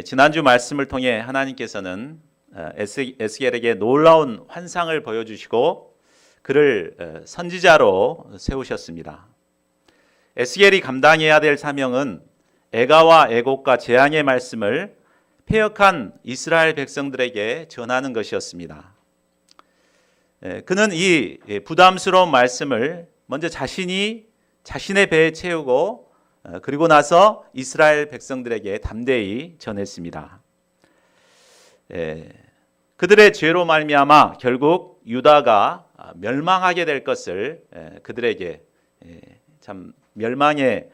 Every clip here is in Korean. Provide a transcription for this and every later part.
지난주 말씀을 통해 하나님께서는 에스겔에게 놀라운 환상을 보여주시고 그를 선지자로 세우셨습니다. 에스겔이 감당해야 될 사명은 애가와 애곡과 재앙의 말씀을 패역한 이스라엘 백성들에게 전하는 것이었습니다. 그는 이 부담스러운 말씀을 먼저 자신의 배에 채우고 그리고 나서 이스라엘 백성들에게 담대히 전했습니다. 그들의 죄로 말미암아 결국 유다가 멸망하게 될 것을 그들에게 참 멸망의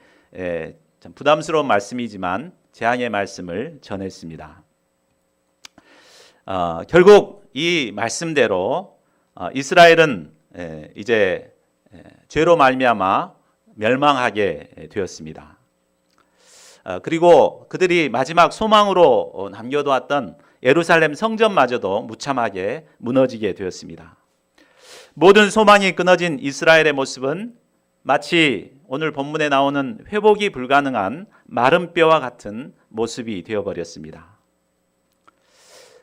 참 부담스러운 말씀이지만 재앙의 말씀을 전했습니다. 결국 이 말씀대로 이스라엘은 이제 죄로 말미암아 멸망하게 되었습니다. 그리고 그들이 마지막 소망으로 남겨두었던 예루살렘 성전마저도 무참하게 무너지게 되었습니다. 모든 소망이 끊어진 이스라엘의 모습은 마치 오늘 본문에 나오는 회복이 불가능한 마른 뼈와 같은 모습이 되어버렸습니다.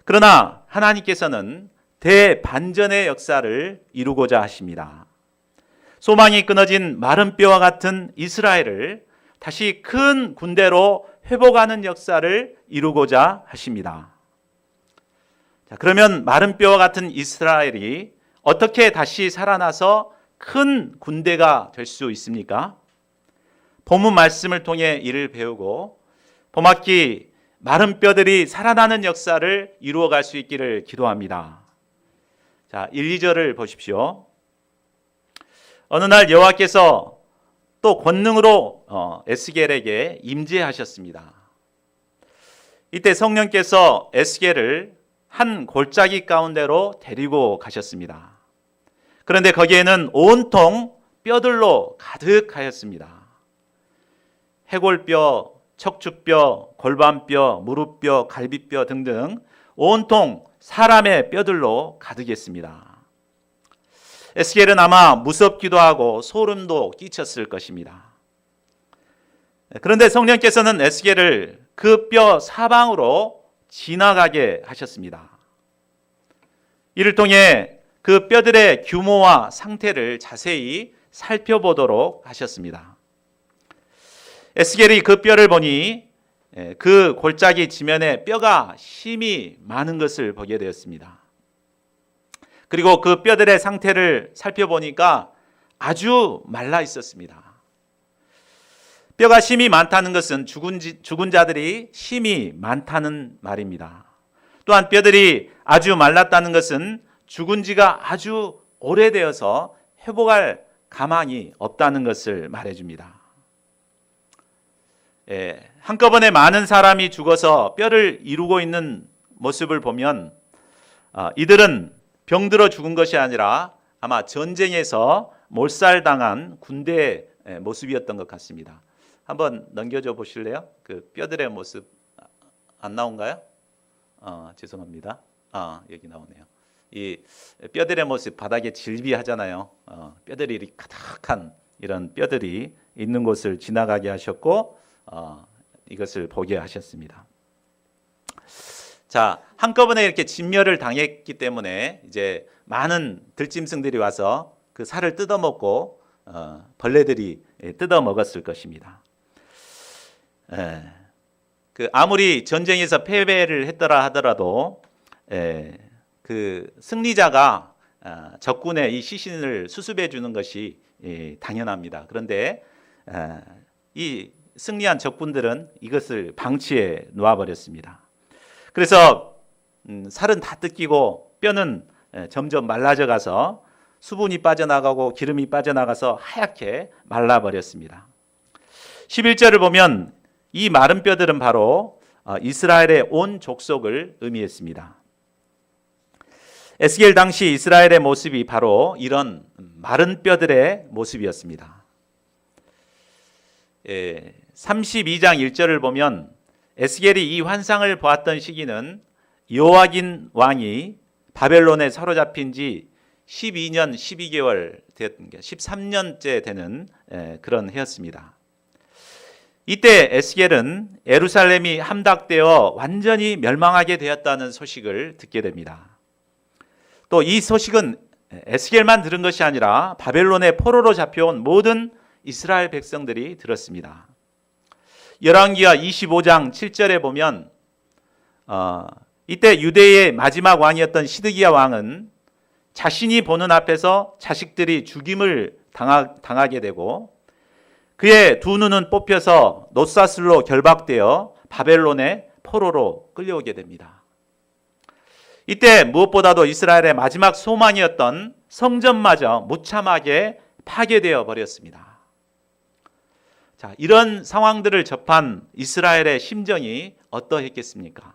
그러나 하나님께서는 대반전의 역사를 이루고자 하십니다. 소망이 끊어진 마른 뼈와 같은 이스라엘을 다시 큰 군대로 회복하는 역사를 이루고자 하십니다. 자, 그러면 마른 뼈와 같은 이스라엘이 어떻게 다시 살아나서 큰 군대가 될 수 있습니까? 본문 말씀을 통해 이를 배우고 봄학기 마른 뼈들이 살아나는 역사를 이루어갈 수 있기를 기도합니다. 자, 1, 2절을 보십시오. 어느 날 여호와께서 또 권능으로 에스겔에게 임재하셨습니다. 이때 성령께서 에스겔을 한 골짜기 가운데로 데리고 가셨습니다. 그런데 거기에는 온통 뼈들로 가득하였습니다. 해골뼈, 척추뼈, 골반뼈, 무릎뼈, 갈비뼈 등등 온통 사람의 뼈들로 가득했습니다. 에스겔은 아마 무섭기도 하고 소름도 끼쳤을 것입니다. 그런데 성령께서는 에스겔을 그 뼈 사방으로 지나가게 하셨습니다. 이를 통해 그 뼈들의 규모와 상태를 자세히 살펴보도록 하셨습니다. 에스겔이 그 뼈를 보니 그 골짜기 지면에 뼈가 심이 많은 것을 보게 되었습니다. 그리고 그 뼈들의 상태를 살펴보니까 아주 말라 있었습니다. 뼈가 심이 많다는 것은 죽은 자들이 심이 많다는 말입니다. 또한 뼈들이 아주 말랐다는 것은 죽은 지가 아주 오래되어서 회복할 가망이 없다는 것을 말해줍니다. 한꺼번에 많은 사람이 죽어서 뼈를 이루고 있는 모습을 보면 이들은 병들어 죽은 것이 아니라 아마 전쟁에서 몰살당한 군대의 모습이었던 것 같습니다. 한번 넘겨줘 보실래요? 그 뼈들의 모습 안 나온가요? 죄송합니다. 여기 나오네요. 이 뼈들의 모습 바닥에 질비하잖아요. 뼈들이 이렇게 가득한 이런 뼈들이 있는 곳을 지나가게 하셨고 이것을 보게 하셨습니다. 자, 한꺼번에 이렇게 진멸을 당했기 때문에 이제 많은 들짐승들이 와서 그 살을 뜯어먹고 벌레들이 뜯어먹었을 것입니다. 그 아무리 전쟁에서 패배를 했더라 하더라도 그 승리자가 적군의 이 시신을 수습해 주는 것이 당연합니다. 그런데 이 승리한 적군들은 이것을 방치해 놓아버렸습니다. 그래서 살은 다 뜯기고 뼈는 점점 말라져 가서 수분이 빠져나가고 기름이 빠져나가서 하얗게 말라버렸습니다. 11절을 보면 이 마른 뼈들은 바로 이스라엘의 온 족속을 의미했습니다. 에스겔 당시 이스라엘의 모습이 바로 이런 마른 뼈들의 모습이었습니다. 32장 1절을 보면 에스겔이 이 환상을 보았던 시기는 여호야긴 왕이 바벨론에 사로잡힌 지 12년 12개월 13년째 되는 그런 해였습니다. 이때 에스겔은 예루살렘이 함락되어 완전히 멸망하게 되었다는 소식을 듣게 됩니다. 또 이 소식은 에스겔만 들은 것이 아니라 바벨론의 포로로 잡혀온 모든 이스라엘 백성들이 들었습니다. 열왕기하 25장 7절에 보면 이때 유대의 마지막 왕이었던 시드기야 왕은 자신이 보는 앞에서 자식들이 죽임을 당하게 되고 그의 두 눈은 뽑혀서 놋사슬로 결박되어 바벨론의 포로로 끌려오게 됩니다. 이때 무엇보다도 이스라엘의 마지막 소망이었던 성전마저 무참하게 파괴되어 버렸습니다. 자, 이런 상황들을 접한 이스라엘의 심정이 어떠했겠습니까?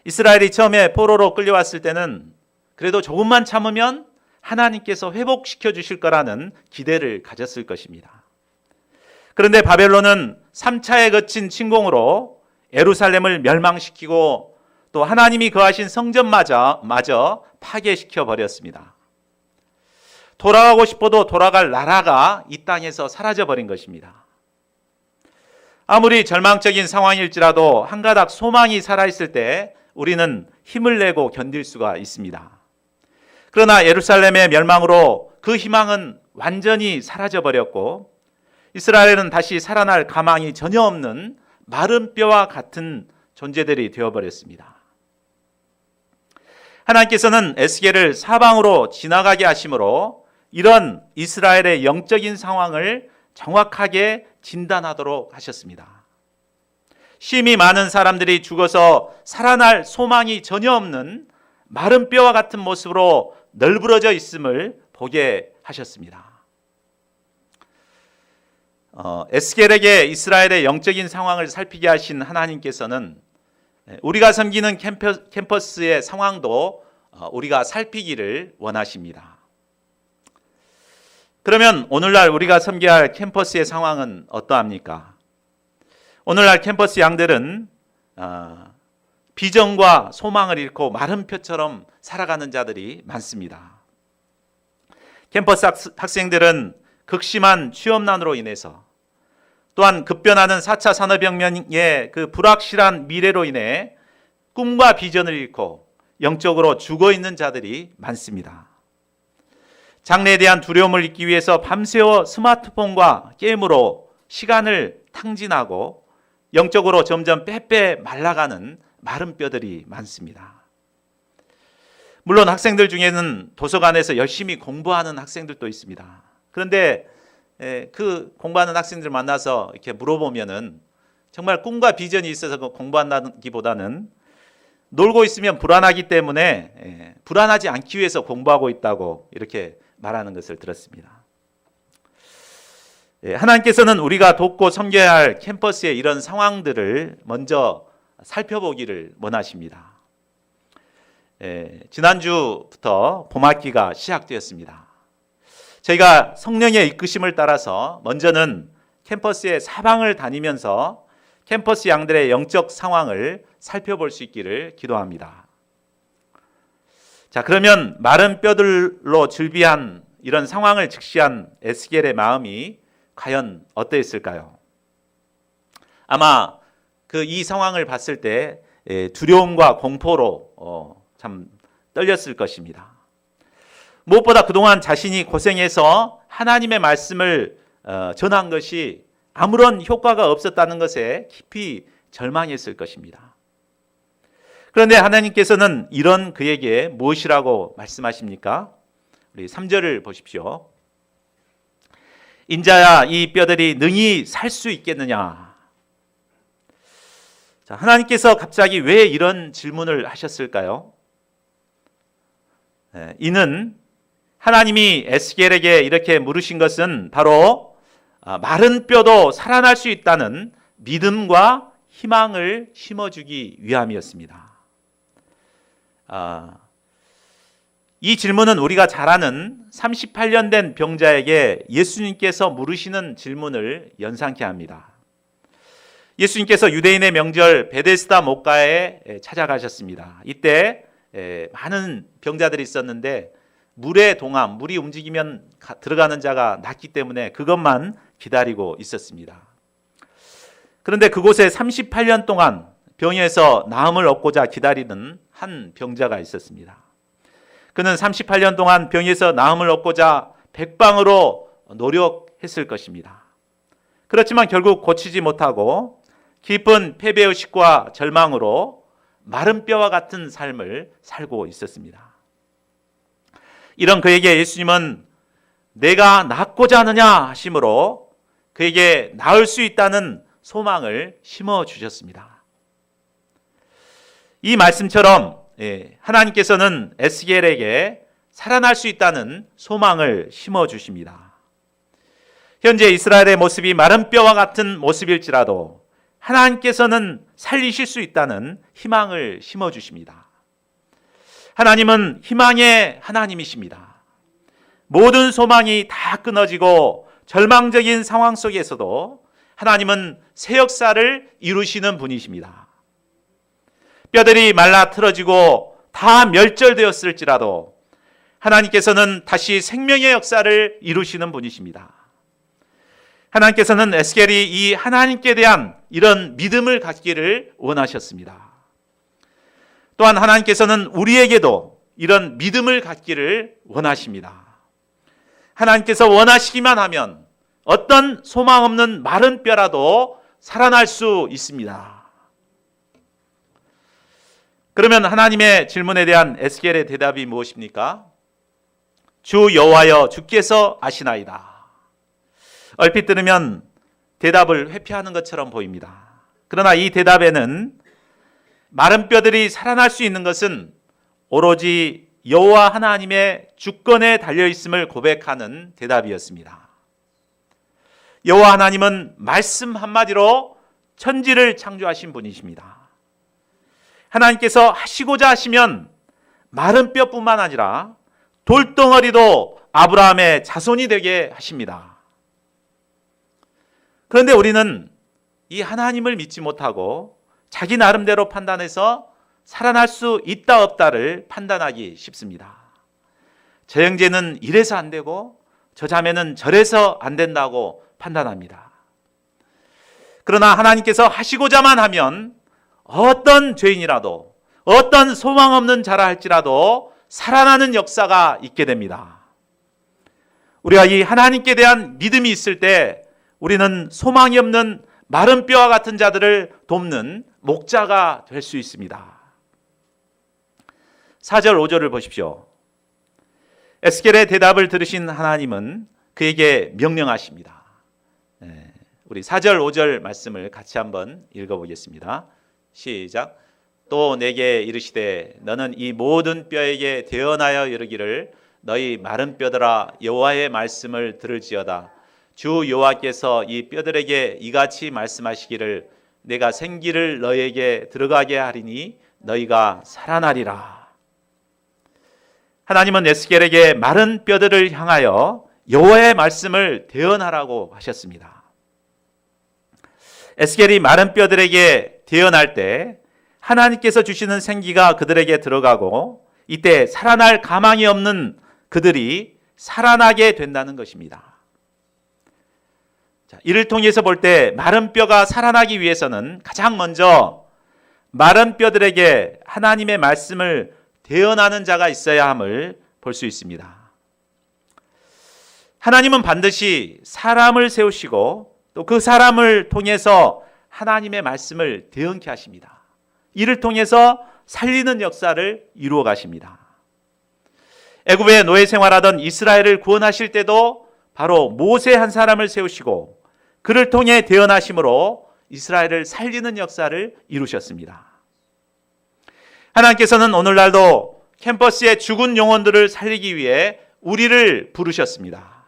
이스라엘이 처음에 포로로 끌려왔을 때는 그래도 조금만 참으면 하나님께서 회복시켜 주실 거라는 기대를 가졌을 것입니다. 그런데 바벨론은 3차에 거친 침공으로 예루살렘을 멸망시키고 또 하나님이 거하신 성전마저 파괴시켜 버렸습니다. 돌아가고 싶어도 돌아갈 나라가 이 땅에서 사라져 버린 것입니다. 아무리 절망적인 상황일지라도 한 가닥 소망이 살아있을 때 우리는 힘을 내고 견딜 수가 있습니다. 그러나 예루살렘의 멸망으로 그 희망은 완전히 사라져 버렸고 이스라엘은 다시 살아날 가망이 전혀 없는 마른 뼈와 같은 존재들이 되어버렸습니다. 하나님께서는 에스겔을 사방으로 지나가게 하심으로 이런 이스라엘의 영적인 상황을 정확하게 진단하도록 하셨습니다. 심히 많은 사람들이 죽어서 살아날 소망이 전혀 없는 마른 뼈와 같은 모습으로 널브러져 있음을 보게 하셨습니다. 에스겔에게 이스라엘의 영적인 상황을 살피게 하신 하나님께서는 우리가 섬기는 캠퍼스의 상황도 우리가 살피기를 원하십니다. 그러면 오늘날 우리가 섬겨야 할 캠퍼스의 상황은 어떠합니까? 오늘날 캠퍼스 양들은 비전과 소망을 잃고 마른 뼈처럼 살아가는 자들이 많습니다. 캠퍼스 학생들은 극심한 취업난으로 인해서 또한 급변하는 4차 산업혁명의 그 불확실한 미래로 인해 꿈과 비전을 잃고 영적으로 죽어있는 자들이 많습니다. 장래에 대한 두려움을 잊기 위해서 밤새워 스마트폰과 게임으로 시간을 탕진하고 영적으로 점점 빼빼 말라가는 마른 뼈들이 많습니다. 물론 학생들 중에는 도서관에서 열심히 공부하는 학생들도 있습니다. 그런데 그 공부하는 학생들 만나서 이렇게 물어보면은 정말 꿈과 비전이 있어서 공부한다기보다는 놀고 있으면 불안하기 때문에 불안하지 않기 위해서 공부하고 있다고 이렇게 말하는 것을 들었습니다. 하나님께서는 우리가 돕고 섬겨야 할 캠퍼스의 이런 상황들을 먼저 살펴보기를 원하십니다. 지난주부터 봄학기가 시작되었습니다. 저희가 성령의 이끄심을 따라서 먼저는 캠퍼스의 사방을 다니면서 캠퍼스 양들의 영적 상황을 살펴볼 수 있기를 기도합니다. 자, 그러면 마른 뼈들로 즐비한 이런 상황을 직시한 에스겔의 마음이 과연 어떠했을까요? 아마 이 상황을 봤을 때 두려움과 공포로 참 떨렸을 것입니다. 무엇보다 그동안 자신이 고생해서 하나님의 말씀을 전한 것이 아무런 효과가 없었다는 것에 깊이 절망했을 것입니다. 그런데 하나님께서는 이런 그에게 무엇이라고 말씀하십니까? 우리 3절을 보십시오. 인자야, 이 뼈들이 능히 살 수 있겠느냐? 자, 하나님께서 갑자기 왜 이런 질문을 하셨을까요? 이는 하나님이 에스겔에게 이렇게 물으신 것은 바로 마른 뼈도 살아날 수 있다는 믿음과 희망을 심어주기 위함이었습니다. 이 질문은 우리가 잘 아는 38년 된 병자에게 예수님께서 물으시는 질문을 연상케 합니다. 예수님께서 유대인의 명절 베데스다 목가에 찾아가셨습니다. 이때 많은 병자들이 있었는데 물의 동암, 물이 움직이면 들어가는 자가 낮기 때문에 그것만 기다리고 있었습니다. 그런데 그곳에 38년 동안 병에서 나음을 얻고자 기다리는 한 병자가 있었습니다. 그는 38년 동안 병에서 나음을 얻고자 백방으로 노력했을 것입니다. 그렇지만 결국 고치지 못하고 깊은 패배의식과 절망으로 마른 뼈와 같은 삶을 살고 있었습니다. 이런 그에게 예수님은 내가 낫고자 하느냐 하심으로 그에게 나을 수 있다는 소망을 심어주셨습니다. 이 말씀처럼 하나님께서는 에스겔에게 살아날 수 있다는 소망을 심어주십니다. 현재 이스라엘의 모습이 마른 뼈와 같은 모습일지라도 하나님께서는 살리실 수 있다는 희망을 심어주십니다. 하나님은 희망의 하나님이십니다. 모든 소망이 다 끊어지고 절망적인 상황 속에서도 하나님은 새 역사를 이루시는 분이십니다. 뼈들이 말라 틀어지고 다 멸절되었을지라도 하나님께서는 다시 생명의 역사를 이루시는 분이십니다. 하나님께서는 에스겔이 이 하나님께 대한 이런 믿음을 갖기를 원하셨습니다. 또한 하나님께서는 우리에게도 이런 믿음을 갖기를 원하십니다. 하나님께서 원하시기만 하면 어떤 소망 없는 마른 뼈라도 살아날 수 있습니다. 그러면 하나님의 질문에 대한 에스겔의 대답이 무엇입니까? 주 여호와여 주께서 아시나이다. 얼핏 들으면 대답을 회피하는 것처럼 보입니다. 그러나 이 대답에는 마른 뼈들이 살아날 수 있는 것은 오로지 여호와 하나님의 주권에 달려있음을 고백하는 대답이었습니다. 여호와 하나님은 말씀 한마디로 천지를 창조하신 분이십니다. 하나님께서 하시고자 하시면 마른 뼈뿐만 아니라 돌덩어리도 아브라함의 자손이 되게 하십니다. 그런데 우리는 이 하나님을 믿지 못하고 자기 나름대로 판단해서 살아날 수 있다 없다를 판단하기 쉽습니다. 저 형제는 이래서 안 되고 저 자매는 저래서 안 된다고 판단합니다. 그러나 하나님께서 하시고자만 하면 어떤 죄인이라도 어떤 소망 없는 자라 할지라도 살아나는 역사가 있게 됩니다. 우리가 이 하나님께 대한 믿음이 있을 때 우리는 소망이 없는 마른 뼈와 같은 자들을 돕는 목자가 될 수 있습니다. 4절 5절을 보십시오. 에스겔의 대답을 들으신 하나님은 그에게 명령하십니다. 우리 4절 5절 말씀을 같이 한번 읽어보겠습니다. 시작. 또 내게 이르시되 너는 이 모든 뼈에게 대언하여 이르기를 너희 마른 뼈들아 여호와의 말씀을 들을지어다. 주 여호와께서 이 뼈들에게 이같이 말씀하시기를 내가 생기를 너희에게 들어가게 하리니 너희가 살아나리라. 하나님은 에스겔에게 마른 뼈들을 향하여 여호와의 말씀을 대언하라고 하셨습니다. 에스겔이 마른 뼈들에게 대언할 때 하나님께서 주시는 생기가 그들에게 들어가고 이때 살아날 가망이 없는 그들이 살아나게 된다는 것입니다. 이를 통해서 볼 때 마른 뼈가 살아나기 위해서는 가장 먼저 마른 뼈들에게 하나님의 말씀을 대언하는 자가 있어야 함을 볼 수 있습니다. 하나님은 반드시 사람을 세우시고 또 그 사람을 통해서 하나님의 말씀을 대언케 하십니다. 이를 통해서 살리는 역사를 이루어 가십니다. 애굽에 노예 생활하던 이스라엘을 구원하실 때도 바로 모세 한 사람을 세우시고 그를 통해 대언하심으로 이스라엘을 살리는 역사를 이루셨습니다. 하나님께서는 오늘날도 캠퍼스의 죽은 영혼들을 살리기 위해 우리를 부르셨습니다.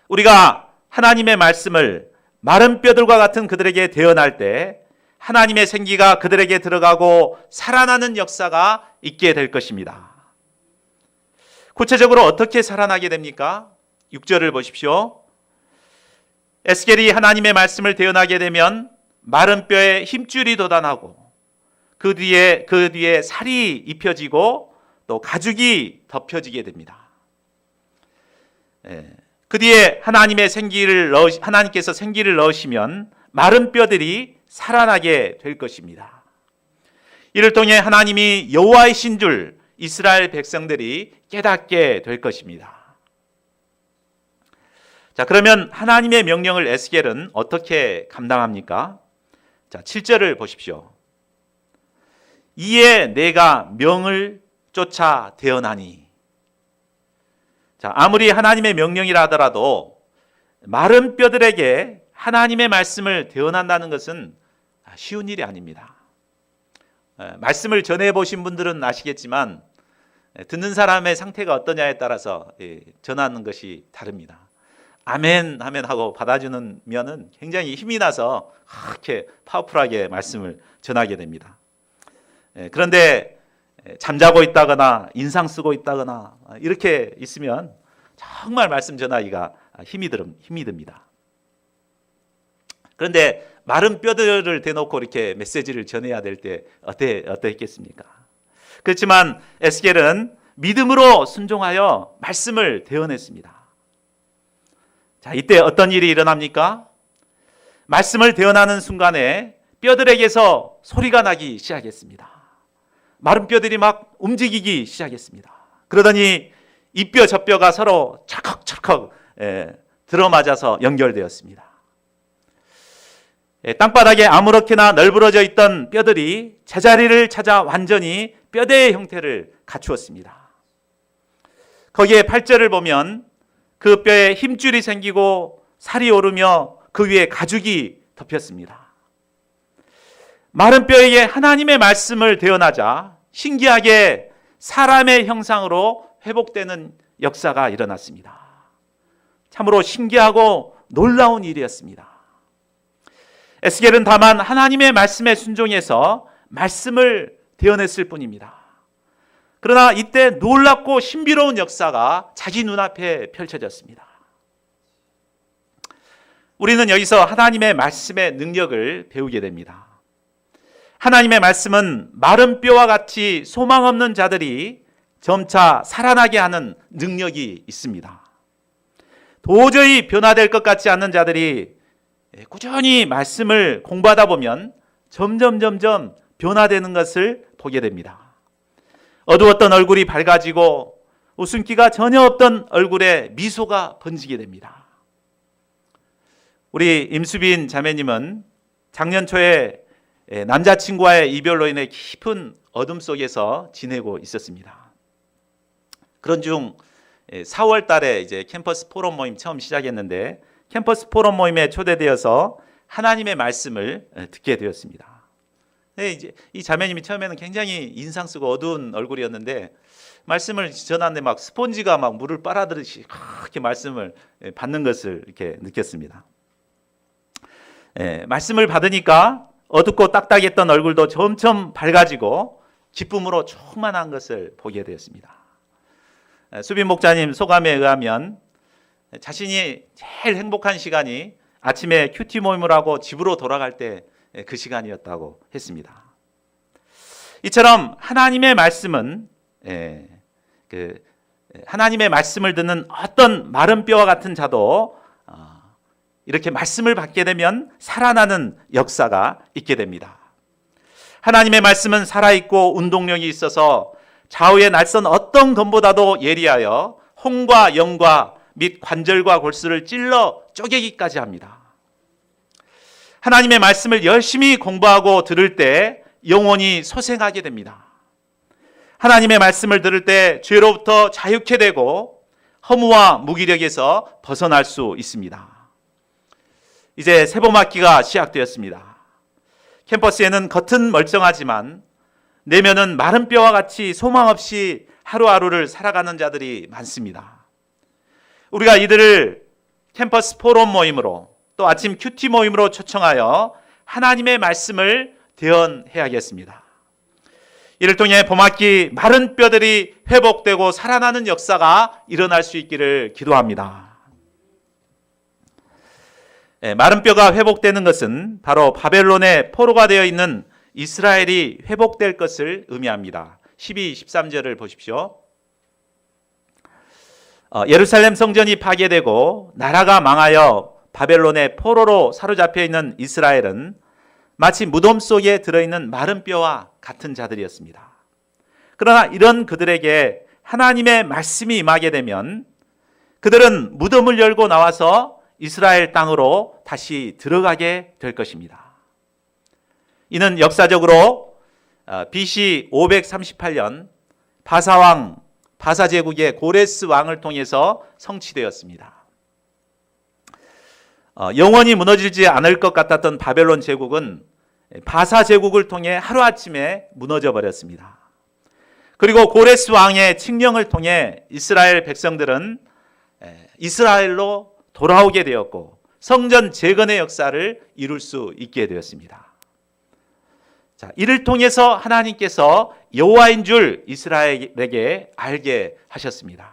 우리가 하나님의 말씀을 마른 뼈들과 같은 그들에게 대언할 때 하나님의 생기가 그들에게 들어가고 살아나는 역사가 있게 될 것입니다. 구체적으로 어떻게 살아나게 됩니까? 6절을 보십시오. 에스겔이 하나님의 말씀을 대언하게 되면 마른 뼈에 힘줄이 돋아나고 그 뒤에 살이 입혀지고 또 가죽이 덮여지게 됩니다. 그 뒤에 하나님께서 생기를 넣으시면 마른 뼈들이 살아나게 될 것입니다. 이를 통해 하나님이 여호와이신 줄 이스라엘 백성들이 깨닫게 될 것입니다. 자, 그러면 하나님의 명령을 에스겔은 어떻게 감당합니까? 자, 7절을 보십시오. 이에 내가 명을 쫓아 대언하니. 자, 아무리 하나님의 명령이라 하더라도 마른 뼈들에게 하나님의 말씀을 대언한다는 것은 쉬운 일이 아닙니다. 말씀을 전해 보신 분들은 아시겠지만 듣는 사람의 상태가 어떠냐에 따라서 전하는 것이 다릅니다. 아멘 하면 하고 받아주는 면은 굉장히 힘이 나서 그렇게 파워풀하게 말씀을 전하게 됩니다. 그런데 잠자고 있다거나 인상 쓰고 있다거나 이렇게 있으면 정말 말씀 전하기가 힘이 듭니다. 그런데 마른 뼈들을 대놓고 이렇게 메시지를 전해야 될 때 어떠했겠습니까? 그렇지만 에스겔은 믿음으로 순종하여 말씀을 대언했습니다. 자, 이때 어떤 일이 일어납니까? 말씀을 대언하는 순간에 뼈들에게서 소리가 나기 시작했습니다. 마른 뼈들이 막 움직이기 시작했습니다. 그러더니 이 뼈 저 뼈가 서로 철컥철컥 들어맞아서 연결되었습니다. 땅바닥에 아무렇게나 널브러져 있던 뼈들이 제자리를 찾아 완전히 뼈대의 형태를 갖추었습니다. 거기에 8절을 보면 그 뼈에 힘줄이 생기고 살이 오르며 그 위에 가죽이 덮였습니다. 마른 뼈에게 하나님의 말씀을 대언하자 신기하게 사람의 형상으로 회복되는 역사가 일어났습니다. 참으로 신기하고 놀라운 일이었습니다. 에스겔은 다만 하나님의 말씀에 순종해서 말씀을 대언했을 뿐입니다. 그러나 이때 놀랍고 신비로운 역사가 자기 눈앞에 펼쳐졌습니다. 우리는 여기서 하나님의 말씀의 능력을 배우게 됩니다. 하나님의 말씀은 마른 뼈와 같이 소망 없는 자들이 점차 살아나게 하는 능력이 있습니다. 도저히 변화될 것 같지 않는 자들이 꾸준히 말씀을 공부하다 보면 점점 변화되는 것을 보게 됩니다. 어두웠던 얼굴이 밝아지고 웃음기가 전혀 없던 얼굴에 미소가 번지게 됩니다. 우리 임수빈 자매님은 작년 초에 남자친구와의 이별로 인해 깊은 어둠 속에서 지내고 있었습니다. 그런 중 4월 달에 이제 캠퍼스 포럼 모임 처음 시작했는데 캠퍼스 포럼 모임에 초대되어서 하나님의 말씀을 듣게 되었습니다. 이제 이 자매님이 처음에는 굉장히 인상 쓰고 어두운 얼굴이었는데 말씀을 전하는데 막 스폰지가 막 물을 빨아들이듯이 그렇게 말씀을 받는 것을 이렇게 느꼈습니다. 말씀을 받으니까 어둡고 딱딱했던 얼굴도 점점 밝아지고 기쁨으로 충만한 것을 보게 되었습니다. 수빈 목사님 소감에 의하면 자신이 제일 행복한 시간이 아침에 큐티 모임을 하고 집으로 돌아갈 때 그 시간이었다고 했습니다. 이처럼 하나님의 말씀은 하나님의 말씀을 듣는 어떤 마른 뼈와 같은 자도 이렇게 말씀을 받게 되면 살아나는 역사가 있게 됩니다. 하나님의 말씀은 살아있고 운동력이 있어서 좌우의 날선 어떤 검보다도 예리하여 홍과 영과 및 관절과 골수를 찔러 쪼개기까지 합니다. 하나님의 말씀을 열심히 공부하고 들을 때 영혼이 소생하게 됩니다. 하나님의 말씀을 들을 때 죄로부터 자유케 되고 허무와 무기력에서 벗어날 수 있습니다. 이제 세봄학기가 시작되었습니다. 캠퍼스에는 겉은 멀쩡하지만 내면은 마른 뼈와 같이 소망 없이 하루하루를 살아가는 자들이 많습니다. 우리가 이들을 캠퍼스 포럼 모임으로 또 아침 큐티 모임으로 초청하여 하나님의 말씀을 대언해야겠습니다. 이를 통해 봄학기 마른 뼈들이 회복되고 살아나는 역사가 일어날 수 있기를 기도합니다. 마른 뼈가 회복되는 것은 바로 바벨론의 포로가 되어 있는 이스라엘이 회복될 것을 의미합니다. 12, 13절을 보십시오. 예루살렘 성전이 파괴되고 나라가 망하여 바벨론의 포로로 사로잡혀 있는 이스라엘은 마치 무덤 속에 들어있는 마른 뼈와 같은 자들이었습니다. 그러나 이런 그들에게 하나님의 말씀이 임하게 되면 그들은 무덤을 열고 나와서 이스라엘 땅으로 다시 들어가게 될 것입니다. 이는 역사적으로 BC 538년 바사 제국의 고레스 왕을 통해서 성취되었습니다. 영원히 무너지지 않을 것 같았던 바벨론 제국은 바사 제국을 통해 하루아침에 무너져 버렸습니다. 그리고 고레스 왕의 칙령을 통해 이스라엘 백성들은 이스라엘로 돌아오게 되었고 성전 재건의 역사를 이룰 수 있게 되었습니다. 자, 이를 통해서 하나님께서 여호와인 줄 이스라엘에게 알게 하셨습니다.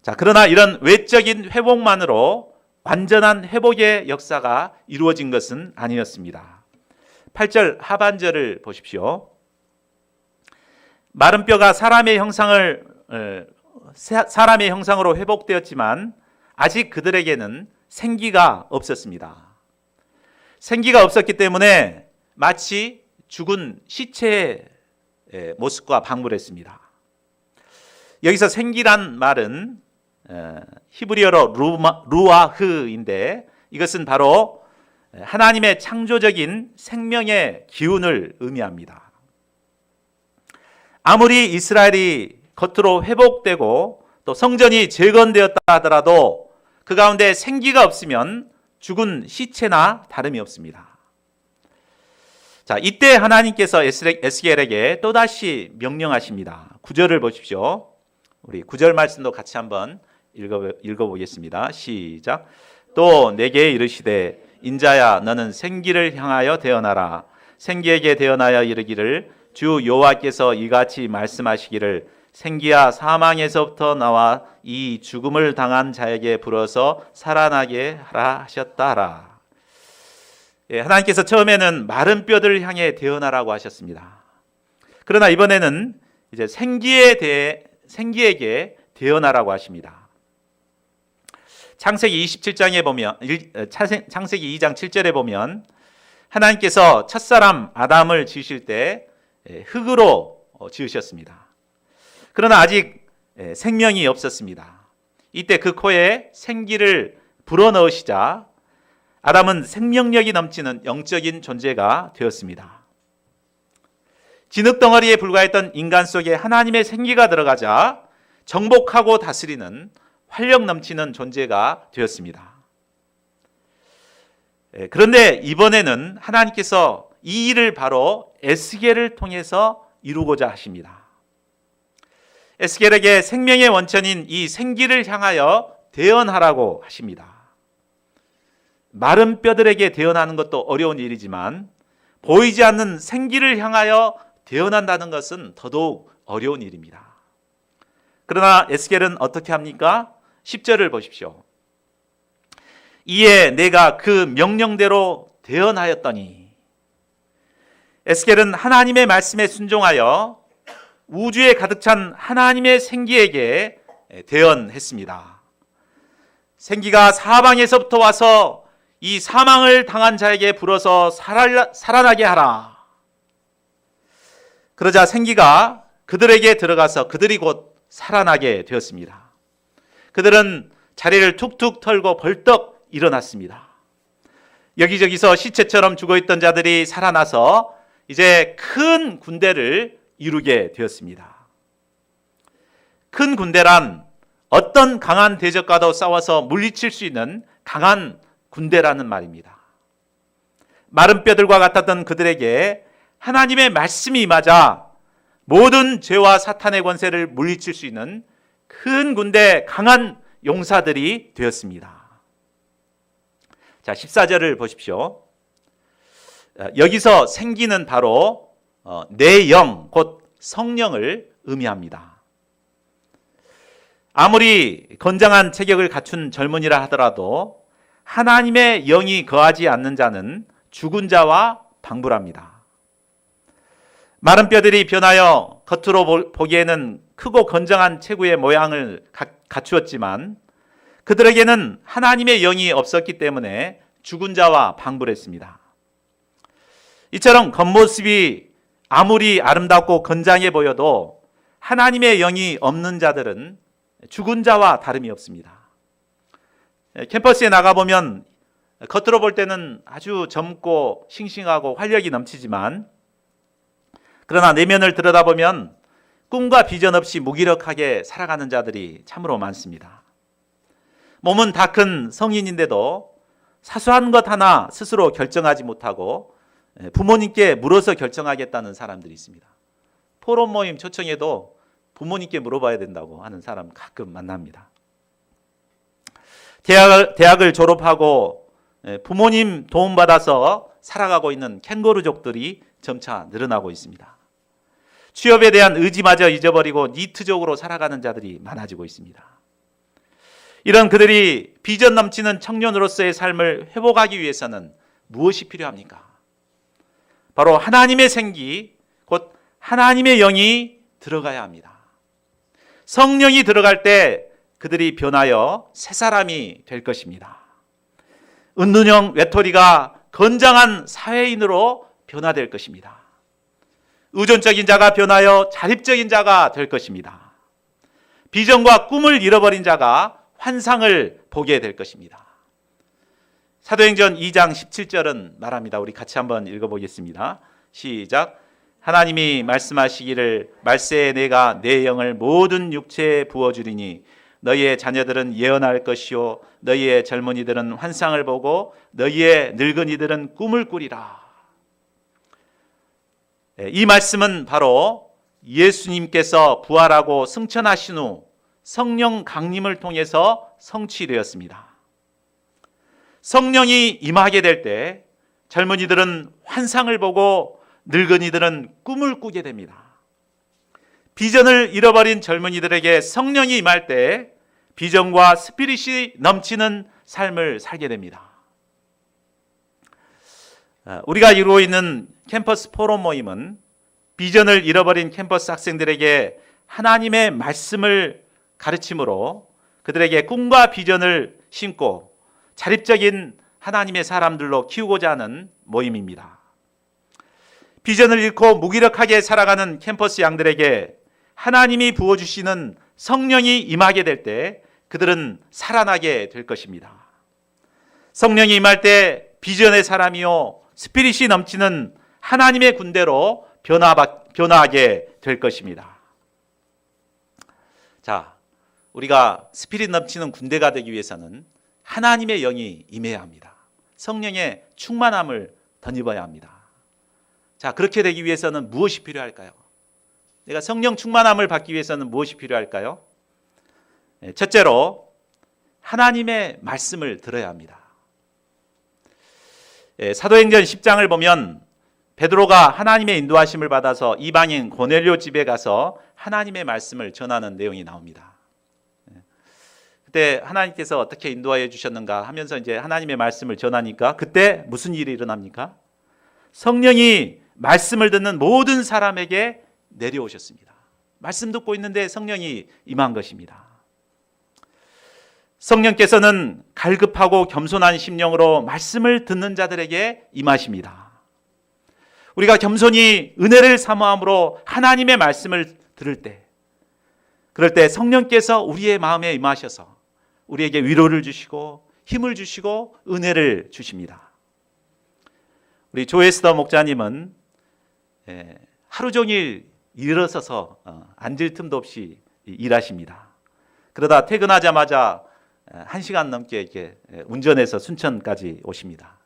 자, 그러나 이런 외적인 회복만으로 완전한 회복의 역사가 이루어진 것은 아니었습니다. 8절 하반절을 보십시오. 마른 뼈가 사람의 형상으로 회복되었지만 아직 그들에게는 생기가 없었습니다. 생기가 없었기 때문에 마치 죽은 시체의 모습과 방불했습니다. 여기서 생기란 말은 히브리어로 루아흐인데 이것은 바로 하나님의 창조적인 생명의 기운을 의미합니다. 아무리 이스라엘이 겉으로 회복되고 또 성전이 재건되었다 하더라도 그 가운데 생기가 없으면 죽은 시체나 다름이 없습니다. 자, 이때 하나님께서 에스겔에게 또다시 명령하십니다. 9절을 보십시오. 우리 9절 말씀도 같이 한번 읽어보겠습니다. 시작. 또 내게 이르시되 인자야 너는 생기를 향하여 대언하라. 생기에게 대언하여 이르기를 주 여호와께서 이같이 말씀하시기를 생기야 사망에서부터 나와 이 죽음을 당한 자에게 불어서 살아나게 하라 하셨다 하라. 하나님께서 처음에는 마른 뼈들을 향해 대언하라고 하셨습니다. 그러나 이번에는 이제 생기에게 대언하라고 하십니다. 창세기 27장에 보면 창세기 2장 7절에 보면 하나님께서 첫사람 아담을 지으실 때 흙으로 지으셨습니다. 그러나 아직 생명이 없었습니다. 이때 그 코에 생기를 불어넣으시자 아담은 생명력이 넘치는 영적인 존재가 되었습니다. 진흙덩어리에 불과했던 인간 속에 하나님의 생기가 들어가자 정복하고 다스리는 활력 넘치는 존재가 되었습니다. 그런데 이번에는 하나님께서 이 일을 바로 에스겔을 통해서 이루고자 하십니다. 에스겔에게 생명의 원천인 이 생기를 향하여 대언하라고 하십니다. 마른 뼈들에게 대언하는 것도 어려운 일이지만 보이지 않는 생기를 향하여 대언한다는 것은 더더욱 어려운 일입니다. 그러나 에스겔은 어떻게 합니까? 10절을 보십시오. 이에 내가 그 명령대로 대언하였더니 에스겔은 하나님의 말씀에 순종하여 우주에 가득 찬 하나님의 생기에게 대언했습니다. 생기가 사방에서부터 와서 이 사망을 당한 자에게 불어서 살아나게 하라. 그러자 생기가 그들에게 들어가서 그들이 곧 살아나게 되었습니다. 그들은 자리를 툭툭 털고 벌떡 일어났습니다. 여기저기서 시체처럼 죽어있던 자들이 살아나서 이제 큰 군대를 이루게 되었습니다. 큰 군대란 어떤 강한 대적과도 싸워서 물리칠 수 있는 강한 군대라는 말입니다. 마른 뼈들과 같았던 그들에게 하나님의 말씀이 임하자 모든 죄와 사탄의 권세를 물리칠 수 있는 큰 군대, 강한 용사들이 되었습니다. 자, 14절을 보십시오. 여기서 생기는 바로 내 영, 곧 성령을 의미합니다. 아무리 건장한 체격을 갖춘 젊은이라 하더라도 하나님의 영이 거하지 않는 자는 죽은 자와 방불합니다. 마른 뼈들이 변하여 겉으로 보기에는 크고 건장한 체구의 모양을 갖추었지만 그들에게는 하나님의 영이 없었기 때문에 죽은 자와 방불했습니다. 이처럼 겉모습이 아무리 아름답고 건장해 보여도 하나님의 영이 없는 자들은 죽은 자와 다름이 없습니다. 캠퍼스에 나가보면 겉으로 볼 때는 아주 젊고 싱싱하고 활력이 넘치지만 그러나 내면을 들여다보면 꿈과 비전 없이 무기력하게 살아가는 자들이 참으로 많습니다. 몸은 다 큰 성인인데도 사소한 것 하나 스스로 결정하지 못하고 부모님께 물어서 결정하겠다는 사람들이 있습니다. 토론 모임 초청해도 부모님께 물어봐야 된다고 하는 사람 가끔 만납니다. 대학을 졸업하고 부모님 도움받아서 살아가고 있는 캥거루족들이 점차 늘어나고 있습니다. 취업에 대한 의지마저 잊어버리고 니트족으로 살아가는 자들이 많아지고 있습니다. 이런 그들이 비전 넘치는 청년으로서의 삶을 회복하기 위해서는 무엇이 필요합니까? 바로 하나님의 생기, 곧 하나님의 영이 들어가야 합니다. 성령이 들어갈 때 그들이 변하여 새 사람이 될 것입니다. 은둔형 외톨이가 건장한 사회인으로 변화될 것입니다. 의존적인 자가 변하여 자립적인 자가 될 것입니다. 비전과 꿈을 잃어버린 자가 환상을 보게 될 것입니다. 사도행전 2장 17절은 말합니다. 우리 같이 한번 읽어보겠습니다. 시작. 하나님이 말씀하시기를 말세에 내가 내 영을 모든 육체에 부어주리니 너희의 자녀들은 예언할 것이요 너희의 젊은이들은 환상을 보고 너희의 늙은이들은 꿈을 꾸리라. 이 말씀은 바로 예수님께서 부활하고 승천하신 후 성령 강림을 통해서 성취되었습니다. 성령이 임하게 될 때 젊은이들은 환상을 보고 늙은이들은 꿈을 꾸게 됩니다. 비전을 잃어버린 젊은이들에게 성령이 임할 때 비전과 스피릿이 넘치는 삶을 살게 됩니다. 우리가 이루고 있는 캠퍼스 포럼 모임은 비전을 잃어버린 캠퍼스 학생들에게 하나님의 말씀을 가르침으로 그들에게 꿈과 비전을 심고 자립적인 하나님의 사람들로 키우고자 하는 모임입니다. 비전을 잃고 무기력하게 살아가는 캠퍼스 양들에게 하나님이 부어주시는 성령이 임하게 될 때 그들은 살아나게 될 것입니다. 성령이 임할 때 비전의 사람이요 스피릿이 넘치는 하나님의 군대로 변화하게 될 것입니다. 자, 우리가 스피릿 넘치는 군대가 되기 위해서는 하나님의 영이 임해야 합니다. 성령의 충만함을 덧입어야 합니다. 자, 그렇게 되기 위해서는 무엇이 필요할까요? 내가 성령 충만함을 받기 위해서는 무엇이 필요할까요? 첫째로 하나님의 말씀을 들어야 합니다. 사도행전 10장을 보면 베드로가 하나님의 인도하심을 받아서 이방인 고넬료 집에 가서 하나님의 말씀을 전하는 내용이 나옵니다. 그때 하나님께서 어떻게 인도하여 주셨는가 하면서 이제 하나님의 말씀을 전하니까 그때 무슨 일이 일어납니까? 성령이 말씀을 듣는 모든 사람에게 내려오셨습니다. 말씀 듣고 있는데 성령이 임한 것입니다. 성령께서는 갈급하고 겸손한 심령으로 말씀을 듣는 자들에게 임하십니다. 우리가 겸손히 은혜를 사모함으로 하나님의 말씀을 들을 때, 그럴 때 성령께서 우리의 마음에 임하셔서 우리에게 위로를 주시고 힘을 주시고 은혜를 주십니다. 우리 조에스더 목자님은 하루 종일 일어서서 앉을 틈도 없이 일하십니다. 그러다 퇴근하자마자 1시간 넘게 이렇게 운전해서 순천까지 오십니다.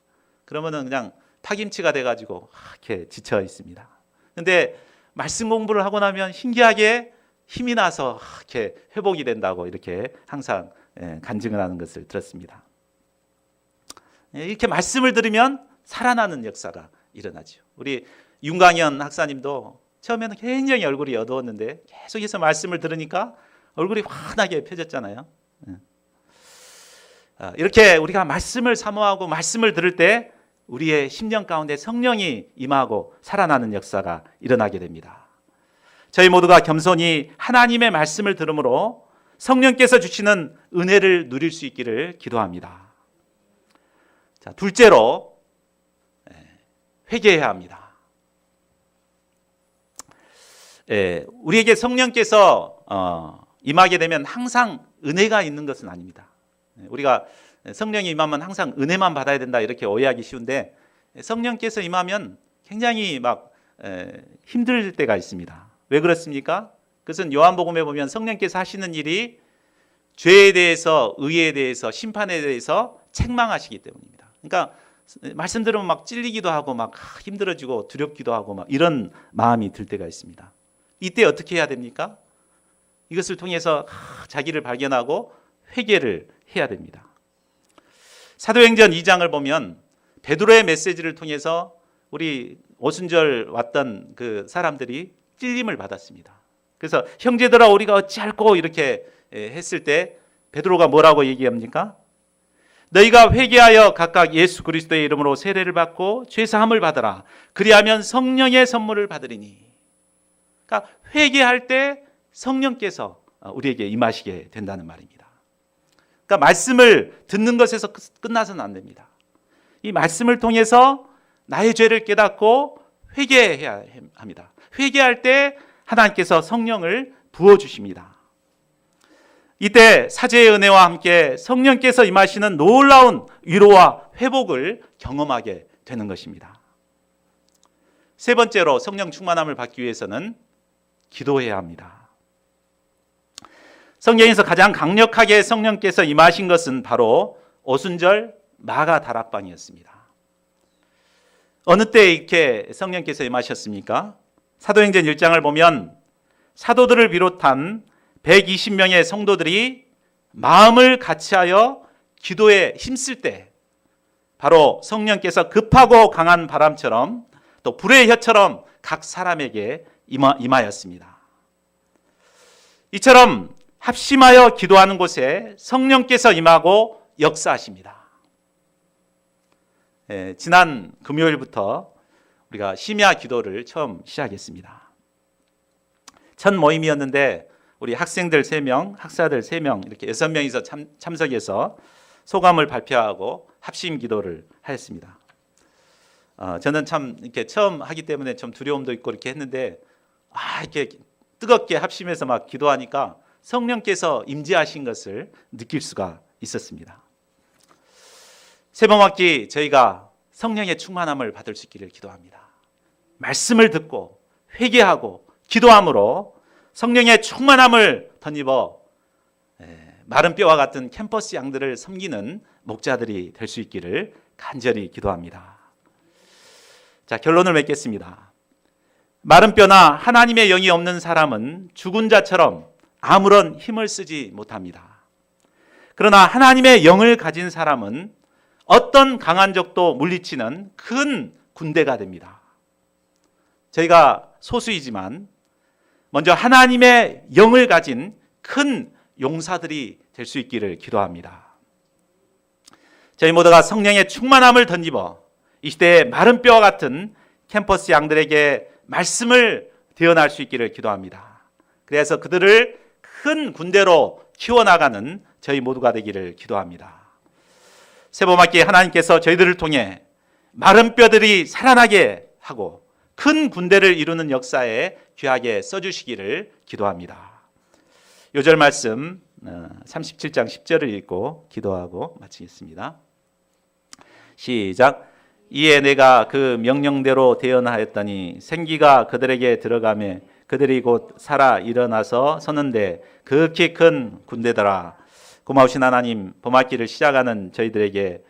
그러면은 그냥 파김치가 돼가지고 이렇게 지쳐 있습니다. 그런데 말씀 공부를 하고 나면 신기하게 힘이 나서 이렇게 회복이 된다고 이렇게 항상 간증을 하는 것을 들었습니다. 이렇게 말씀을 들으면 살아나는 역사가 일어나죠. 우리 윤강현 학사님도 처음에는 굉장히 얼굴이 어두웠는데 계속해서 말씀을 들으니까 얼굴이 환하게 펴졌잖아요. 이렇게 우리가 말씀을 사모하고 말씀을 들을 때 우리의 심령 가운데 성령이 임하고 살아나는 역사가 일어나게 됩니다. 저희 모두가 겸손히 하나님의 말씀을 들음으로 성령께서 주시는 은혜를 누릴 수 있기를 기도합니다. 자, 둘째로 회개해야 합니다. 우리에게 성령께서 임하게 되면 항상 은혜가 있는 것은 아닙니다. 우리가 성령이 임하면 항상 은혜만 받아야 된다 이렇게 오해하기 쉬운데, 성령께서 임하면 굉장히 막 힘들 때가 있습니다. 왜 그렇습니까? 그것은 요한복음에 보면 성령께서 하시는 일이 죄에 대해서, 의에 대해서, 심판에 대해서 책망하시기 때문입니다. 그러니까 말씀 들으면 막 찔리기도 하고 막 힘들어지고 두렵기도 하고 막 이런 마음이 들 때가 있습니다. 이때 어떻게 해야 됩니까? 이것을 통해서 자기를 발견하고 회개를 해야 됩니다. 사도행전 2장을 보면 베드로의 메시지를 통해서 우리 오순절 왔던 그 사람들이 찔림을 받았습니다. 그래서 형제들아 우리가 어찌할꼬 이렇게 했을 때 베드로가 뭐라고 얘기합니까? 너희가 회개하여 각각 예수 그리스도의 이름으로 세례를 받고 죄사함을 받으라. 그리하면 성령의 선물을 받으리니. 그러니까 회개할 때 성령께서 우리에게 임하시게 된다는 말입니다. 그러니까 말씀을 듣는 것에서 끝나서는 안 됩니다. 이 말씀을 통해서 나의 죄를 깨닫고 회개해야 합니다. 회개할 때 하나님께서 성령을 부어주십니다. 이때 사제의 은혜와 함께 성령께서 임하시는 놀라운 위로와 회복을 경험하게 되는 것입니다. 세 번째로 성령 충만함을 받기 위해서는 기도해야 합니다. 성경에서 가장 강력하게 성령께서 임하신 것은 바로 오순절 마가 다락방이었습니다. 어느 때 이렇게 성령께서 임하셨습니까? 사도행전 1장을 보면 사도들을 비롯한 120명의 성도들이 마음을 같이하여 기도에 힘쓸 때 바로 성령께서 급하고 강한 바람처럼 또 불의 혀처럼 각 사람에게 임하였습니다. 이처럼 합심하여 기도하는 곳에 성령께서 임하고 역사하십니다. 지난 금요일부터 우리가 심야 기도를 처음 시작했습니다. 첫 모임이었는데 우리 학생들 3명, 학사들 3명 이렇게 6명이서 참석해서 소감을 발표하고 합심 기도를 하였습니다. 저는 참 이렇게 처음 하기 때문에 좀 두려움도 있고 이렇게 했는데 이렇게 뜨겁게 합심해서 막 기도하니까 성령께서 임재하신 것을 느낄 수가 있었습니다. 새봄학기 저희가 성령의 충만함을 받을 수 있기를 기도합니다. 말씀을 듣고 회개하고 기도함으로 성령의 충만함을 덧입어 마른 뼈와 같은 캠퍼스 양들을 섬기는 목자들이 될 수 있기를 간절히 기도합니다. 자, 결론을 맺겠습니다. 마른 뼈나 하나님의 영이 없는 사람은 죽은 자처럼 아무런 힘을 쓰지 못합니다. 그러나 하나님의 영을 가진 사람은 어떤 강한 적도 물리치는 큰 군대가 됩니다. 저희가 소수이지만 먼저 하나님의 영을 가진 큰 용사들이 될 수 있기를 기도합니다. 저희 모두가 성령의 충만함을 덧입어 이 시대의 마른 뼈와 같은 캠퍼스 양들에게 말씀을 대언할 수 있기를 기도합니다. 그래서 그들을 큰 군대로 키워나가는 저희 모두가 되기를 기도합니다. 새봄학기 하나님께서 저희들을 통해 마른 뼈들이 살아나게 하고 큰 군대를 이루는 역사에 귀하게 써주시기를 기도합니다. 요절 말씀 37장 10절을 읽고 기도하고 마치겠습니다. 시작. 이에 내가 그 명령대로 대언하였더니 생기가 그들에게 들어가매 그들이 곧 살아 일어나서 서는데 극히 큰 군대더라. 고마우신 하나님, 봄학기를 시작하는 저희들에게